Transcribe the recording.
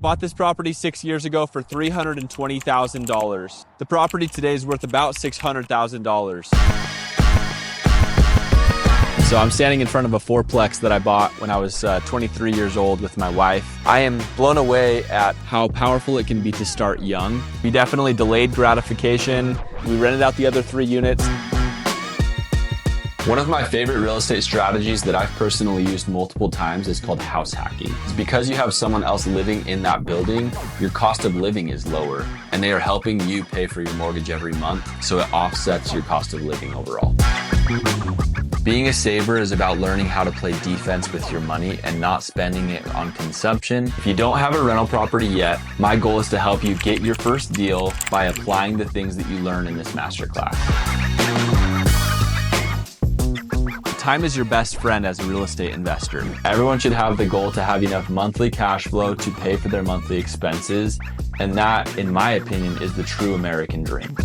Bought this property 6 years ago for $320,000. The property today is worth about $600,000. So I'm standing in front of a fourplex that I bought when I was 23 years old with my wife. I am blown away at how powerful it can be to start young. We definitely delayed gratification. We rented out the other 3 units. One of my favorite real estate strategies that I've personally used multiple times is called house hacking. It's because you have someone else living in that building, your cost of living is lower, and they are helping you pay for your mortgage every month, so it offsets your cost of living overall. Being a saver is about learning how to play defense with your money and not spending it on consumption. If you don't have a rental property yet, my goal is to help you get your first deal by applying the things that you learn in this masterclass. Time is your best friend as a real estate investor. Everyone should have the goal to have enough monthly cash flow to pay for their monthly expenses, and that, in my opinion, is the true American dream.